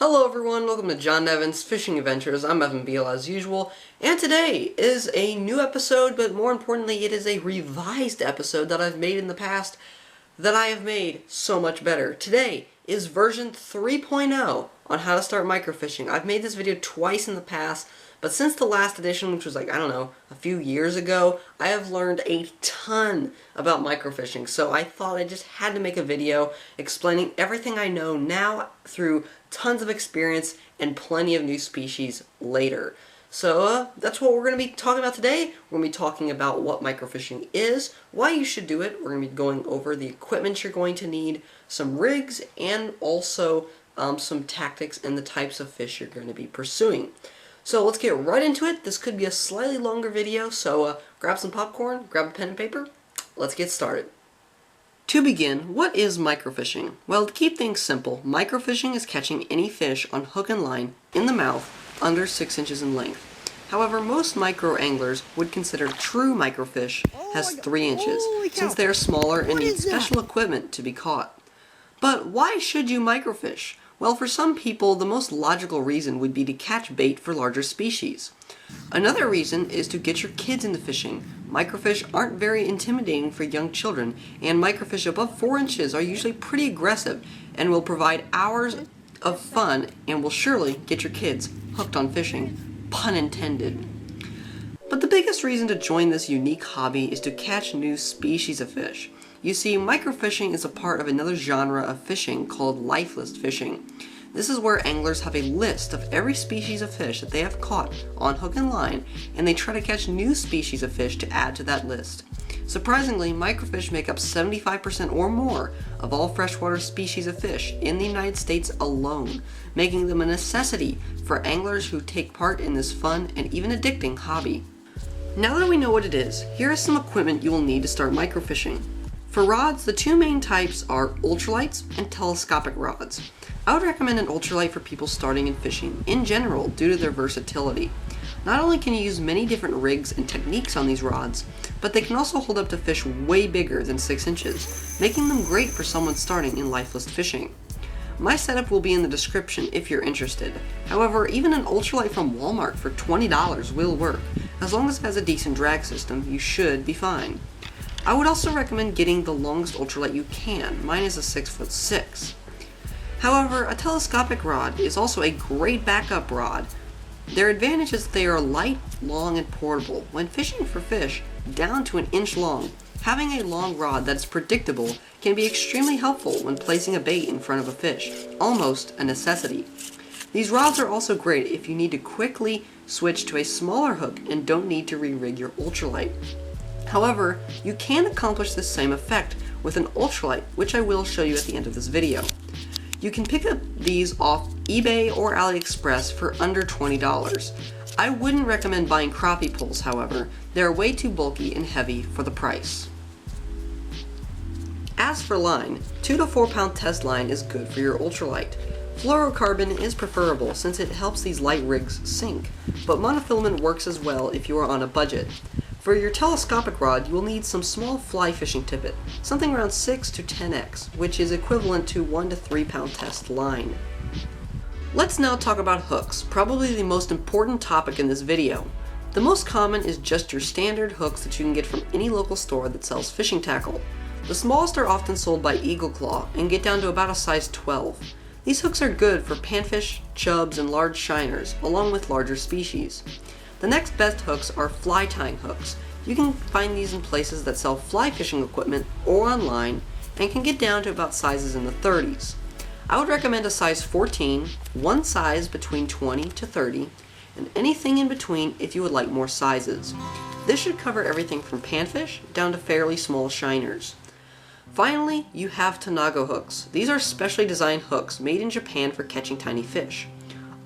Hello everyone, welcome to John Evans Fishing Adventures. I'm Evan Beal as usual, and today is a new episode, but more importantly it is a revised episode that I've made in the past that I have made so much better. Today is version 3.0 on how to start microfishing. I've made this video twice in the past, but since the last edition, which was like, I don't know, a few years ago, I have learned a ton about microfishing, so I thought I just had to make a video explaining everything I know now through tons of experience and plenty of new species later. So that's what we're going to be talking about today. We're going to be talking about what microfishing is, why you should do it. We're going to be going over the equipment you're going to need, some rigs, and also some tactics and the types of fish you're going to be pursuing. So let's get right into it. This could be a slightly longer video, so grab some popcorn, grab a pen and paper. Let's get started. To begin, what is microfishing? Well, to keep things simple, microfishing is catching any fish on hook and line in the mouth under 6 inches in length. However, most micro anglers would consider true microfish has 3 inches, since they are smaller and need special equipment to be caught. But why should you microfish? Well, for some people, the most logical reason would be to catch bait for larger species. Another reason is to get your kids into fishing. Microfish aren't very intimidating for young children, and microfish above 4 inches are usually pretty aggressive and will provide hours of fun and will surely get your kids hooked on fishing. Pun intended. But the biggest reason to join this unique hobby is to catch new species of fish. You see, microfishing is a part of another genre of fishing called lifeless fishing. This is where anglers have a list of every species of fish that they have caught on hook and line, and they try to catch new species of fish to add to that list. Surprisingly, microfish make up 75% or more of all freshwater species of fish in the United States alone, making them a necessity for anglers who take part in this fun and even addicting hobby. Now that we know what it is, here is some equipment you will need to start microfishing. For rods, the two main types are ultralights and telescopic rods. I would recommend an ultralight for people starting in fishing in general due to their versatility. Not only can you use many different rigs and techniques on these rods, but they can also hold up to fish way bigger than 6 inches, making them great for someone starting in lifeless fishing. My setup will be in the description if you're interested. However, even an ultralight from Walmart for $20 will work. As long as it has a decent drag system, you should be fine. I would also recommend getting the longest ultralight you can. Mine is a 6'6". However, a telescopic rod is also a great backup rod. Their advantage is that they are light, long, and portable. When fishing for fish down to 1 inch long, having a long rod that is predictable can be extremely helpful when placing a bait in front of a fish, almost a necessity. These rods are also great if you need to quickly switch to a smaller hook and don't need to re-rig your ultralight. However, you can accomplish the same effect with an ultralight, which I will show you at the end of this video. You can pick up these off eBay or AliExpress for under $20. I wouldn't recommend buying crappie poles, however. They are way too bulky and heavy for the price. As for line, 2 to 4 pound test line is good for your ultralight. Fluorocarbon is preferable since it helps these light rigs sink, but monofilament works as well if you are on a budget. For your telescopic rod, you will need some small fly fishing tippet, something around 6 to 10x, which is equivalent to 1 to 3 pound test line. Let's now talk about hooks, probably the most important topic in this video. The most common is just your standard hooks that you can get from any local store that sells fishing tackle. The smallest are often sold by Eagle Claw and get down to about a size 12. These hooks are good for panfish, chubs, and large shiners, along with larger species. The next best hooks are fly tying hooks. You can find these in places that sell fly fishing equipment or online and can get down to about sizes in the 30s. I would recommend a size 14, one size between 20 to 30, and anything in between if you would like more sizes. This should cover everything from panfish down to fairly small shiners. Finally, you have Tanago hooks. These are specially designed hooks made in Japan for catching tiny fish.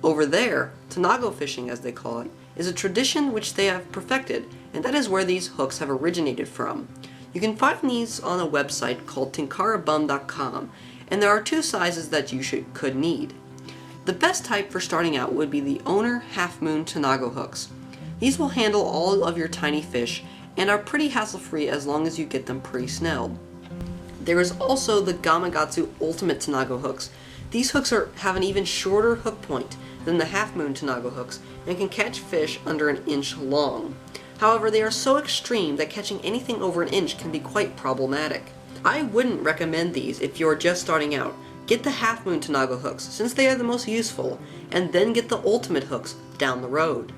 Over there, Tanago fishing as they call it, is a tradition which they have perfected, and that is where these hooks have originated from. You can find these on a website called tinkarabum.com, and there are 2 sizes that you could need. The best type for starting out would be the Owner Half Moon Tanago hooks. These will handle all of your tiny fish and are pretty hassle-free as long as you get them pre-snelled. There is also the Gamakatsu Ultimate Tanago hooks. These hooks have an even shorter hook point than the half-moon Tanago hooks and can catch fish under an inch long. However, they are so extreme that catching anything over an inch can be quite problematic. I wouldn't recommend these if you're just starting out. Get the half-moon Tanago hooks since they are the most useful, and then get the ultimate hooks down the road.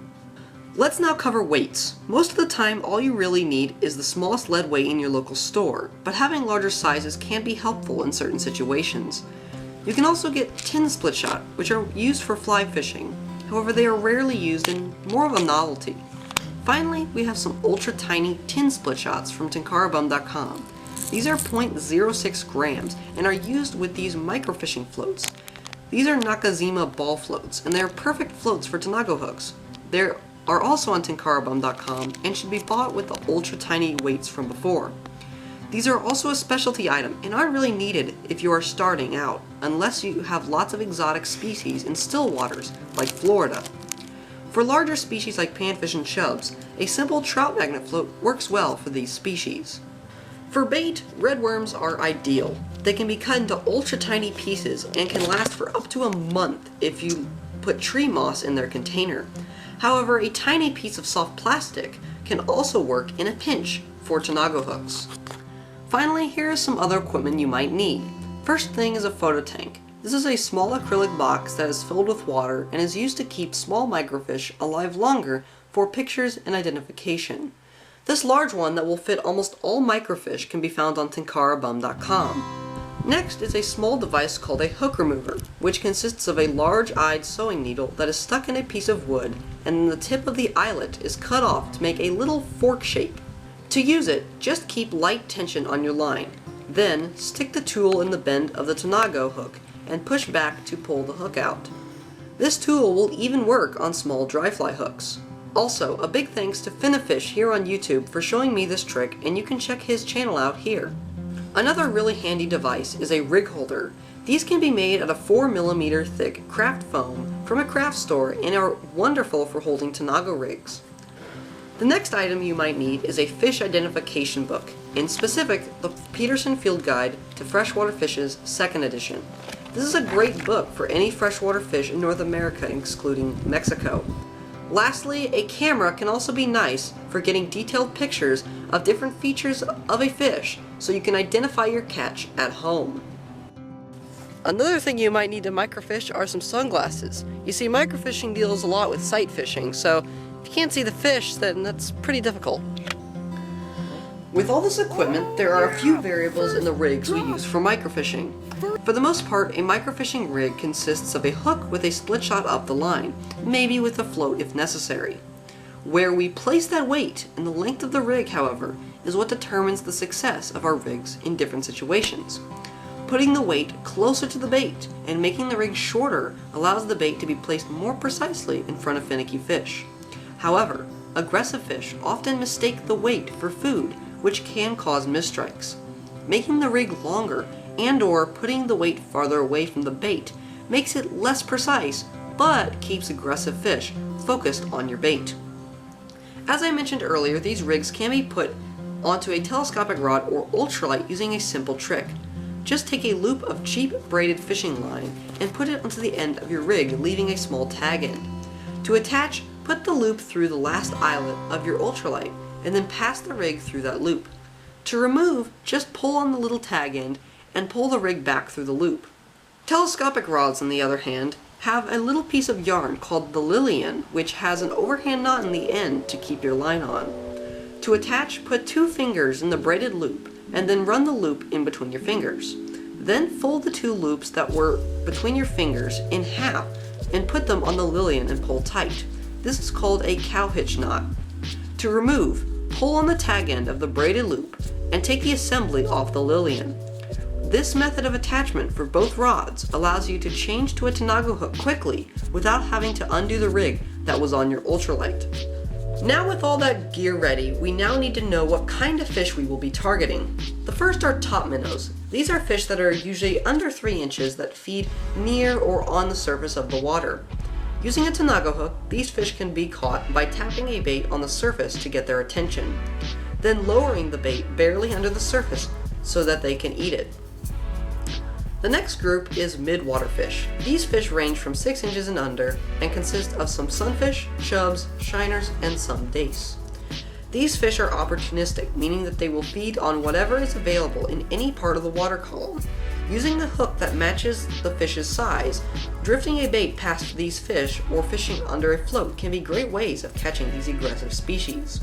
Let's now cover weights. Most of the time, all you really need is the smallest lead weight in your local store, but having larger sizes can be helpful in certain situations. You can also get tin split shot, which are used for fly fishing. However, they are rarely used and more of a novelty. Finally, we have some ultra tiny tin split shots from tinkarabum.com. These are 0.06 grams and are used with these microfishing floats. These are Nakajima ball floats, and they are perfect floats for Tanago hooks. They are also on tinkarabum.com and should be bought with the ultra tiny weights from before. These are also a specialty item and aren't really needed if you are starting out, unless you have lots of exotic species in still waters, like Florida. For larger species like panfish and chubs, a simple trout magnet float works well for these species. For bait, red worms are ideal. They can be cut into ultra tiny pieces and can last for up to a month if you put tree moss in their container. However, a tiny piece of soft plastic can also work in a pinch for Tanago hooks. Finally, here is some other equipment you might need. First thing is a photo tank. This is a small acrylic box that is filled with water and is used to keep small microfish alive longer for pictures and identification. This large one that will fit almost all microfish can be found on tinkarabum.com. Next is a small device called a hook remover, which consists of a large-eyed sewing needle that is stuck in a piece of wood, and then the tip of the eyelet is cut off to make a little fork shape. To use it, just keep light tension on your line. Then, stick the tool in the bend of the Tanago hook and push back to pull the hook out. This tool will even work on small dry fly hooks. Also, a big thanks to Finnafish here on YouTube for showing me this trick, and you can check his channel out here. Another really handy device is a rig holder. These can be made out of 4mm thick craft foam from a craft store and are wonderful for holding Tanago rigs. The next item you might need is a fish identification book, in specific, the Peterson Field Guide to Freshwater Fishes 2nd edition. This is a great book for any freshwater fish in North America, excluding Mexico. Lastly, a camera can also be nice for getting detailed pictures of different features of a fish, so you can identify your catch at home. Another thing you might need to microfish are some sunglasses. You see, microfishing deals a lot with sight fishing, so if you can't see the fish, then that's pretty difficult. With all this equipment, there are a few variables in the rigs we use for microfishing. For the most part, a microfishing rig consists of a hook with a split shot up the line, maybe with a float if necessary. Where we place that weight and the length of the rig, however, is what determines the success of our rigs in different situations. Putting the weight closer to the bait and making the rig shorter allows the bait to be placed more precisely in front of finicky fish. However, aggressive fish often mistake the weight for food, which can cause misstrikes. Making the rig longer and/or putting the weight farther away from the bait makes it less precise, but keeps aggressive fish focused on your bait. As I mentioned earlier, these rigs can be put onto a telescopic rod or ultralight using a simple trick. Just take a loop of cheap braided fishing line and put it onto the end of your rig, leaving a small tag end. To attach, put the loop through the last eyelet of your ultralight and then pass the rig through that loop. To remove, just pull on the little tag end and pull the rig back through the loop. Telescopic rods, on the other hand, have a little piece of yarn called the lilian, which has an overhand knot in the end to keep your line on. To attach, put 2 fingers in the braided loop and then run the loop in between your fingers. Then fold the 2 loops that were between your fingers in half and put them on the lilian and pull tight. This is called a cow hitch knot. To remove, pull on the tag end of the braided loop and take the assembly off the lilian. This method of attachment for both rods allows you to change to a Tanago hook quickly without having to undo the rig that was on your ultralight. Now with all that gear ready, we now need to know what kind of fish we will be targeting. The first are top minnows. These are fish that are usually under 3 inches that feed near or on the surface of the water. Using a Tanago hook, these fish can be caught by tapping a bait on the surface to get their attention, then lowering the bait barely under the surface so that they can eat it. The next group is midwater fish. These fish range from 6 inches and under and consist of some sunfish, chubs, shiners, and some dace. These fish are opportunistic, meaning that they will feed on whatever is available in any part of the water column. Using the hook that matches the fish's size, drifting a bait past these fish, or fishing under a float can be great ways of catching these aggressive species.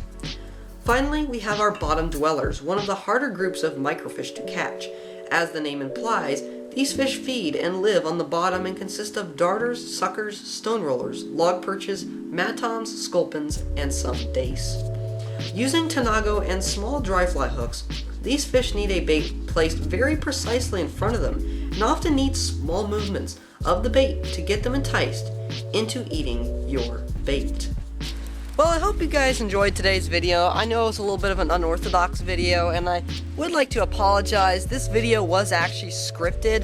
Finally, we have our bottom dwellers, one of the harder groups of microfish to catch. As the name implies, these fish feed and live on the bottom and consist of darters, suckers, stone rollers, log perches, matons, sculpins, and some dace. Using tanago and small dry fly hooks, these fish need a bait placed very precisely in front of them and often need small movements of the bait to get them enticed into eating your bait. Well, I hope you guys enjoyed today's video. I know it was a little bit of an unorthodox video, and I would like to apologize. This video was actually scripted,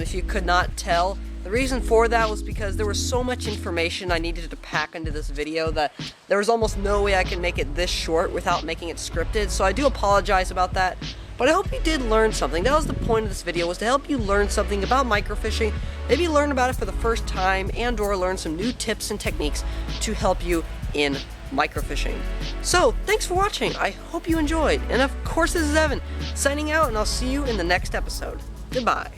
if you could not tell. The reason for that was because there was so much information I needed to pack into this video that there was almost no way I could make it this short without making it scripted, so I do apologize about that. But I hope you did learn something. That was the point of this video, was to help you learn something about microfishing, maybe learn about it for the first time, and or learn some new tips and techniques to help you in microfishing. So, thanks for watching. I hope you enjoyed. And of course, this is Evan, signing out, and I'll see you in the next episode. Goodbye.